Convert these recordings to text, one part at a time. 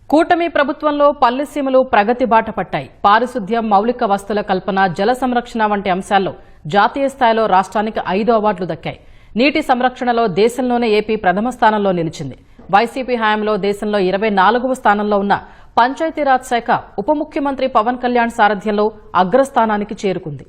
కూటమి ప్రభుత్వంలో పల్లెసీమలు ప్రగతి బాట పట్టాయి. పారిశుద్ధ్యం, మౌలిక వస్తుల కల్పన, జల సంరక్షణ వంటి అంశాల్లో జాతీయ స్థాయిలో రాష్ట్రానికి 5 అవార్డులు దక్కాయి. నీటి సంరక్షణలో దేశంలోనే ఏపీ ప్రథమ స్థానంలో నిలిచింది. వైసీపీ హయాంలో దేశంలో 24వ స్థానంలో ఉన్న పంచాయతీరాజ్ శాఖ ఉప ముఖ్యమంత్రి పవన్ కళ్యాణ్ సారథ్యంలో అగ్రస్థానానికి చేరుకుంది.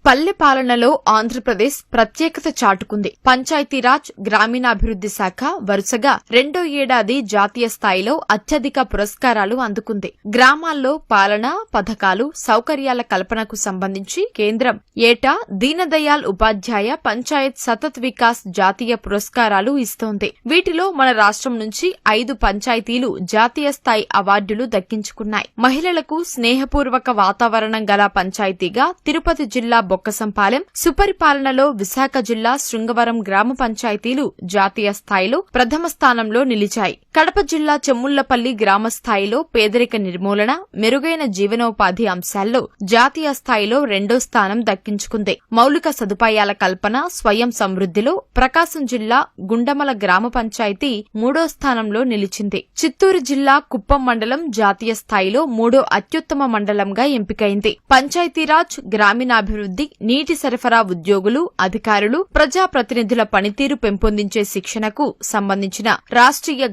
పల్లె పాలనలో ఆంధ్రప్రదేశ్ ప్రత్యేకత చాటుకుంది. పంచాయతీరాజ్, గ్రామీణాభివృద్ది శాఖ వరుసగా 2వ ఏడాది జాతీయ స్థాయిలో అత్యధిక పురస్కారాలు అందుకుంది. గ్రామాల్లో పాలన, పథకాలు, సౌకర్యాల కల్పనకు సంబంధించి కేంద్రం ఏటా దీనదయాళ్ ఉపాధ్యాయ పంచాయత్ సతత్ వికాస్ జాతీయ పురస్కారాలు ఇస్తోంది. వీటిలో మన రాష్ట్రం నుంచి 5 పంచాయతీలు జాతీయ స్థాయి అవార్డులు దక్కించుకున్నాయి. మహిళలకు స్నేహపూర్వక వాతావరణం గల పంచాయతీగా తిరుపతి జిల్లా బొక్కసంపాలెం, సుపరిపాలనలో విశాఖ జిల్లా శృంగవరం గ్రామ పంచాయతీలు జాతీయ స్థాయిలో ప్రథమ స్థానంలో నిలిచాయి. కడప జిల్లా చెమ్ముళ్లపల్లి గ్రామ స్థాయిలో పేదరిక నిర్మూలన, మెరుగైన జీవనోపాధి అంశాల్లో జాతీయ స్థాయిలో 2వ స్థానం దక్కించుకుంది. మౌలిక సదుపాయాల కల్పన, స్వయం సమృద్దిలో ప్రకాశం జిల్లా గుండమల గ్రామ పంచాయతీ 3వ స్థానంలో నిలిచింది. చిత్తూరు జిల్లా కుప్పం మండలం జాతీయ స్థాయిలో 3వ అత్యుత్తమ మండలంగా ఎంపికైంది. పంచాయతీరాజ్, గ్రామీణాభివృద్ది, నీటి సరఫరా ఉద్యోగులు, అధికారులు, ప్రజాప్రతినిధుల పనితీరు పెంపొందించే శిక్షణకు సంబంధించిన రాష్ట్రీయ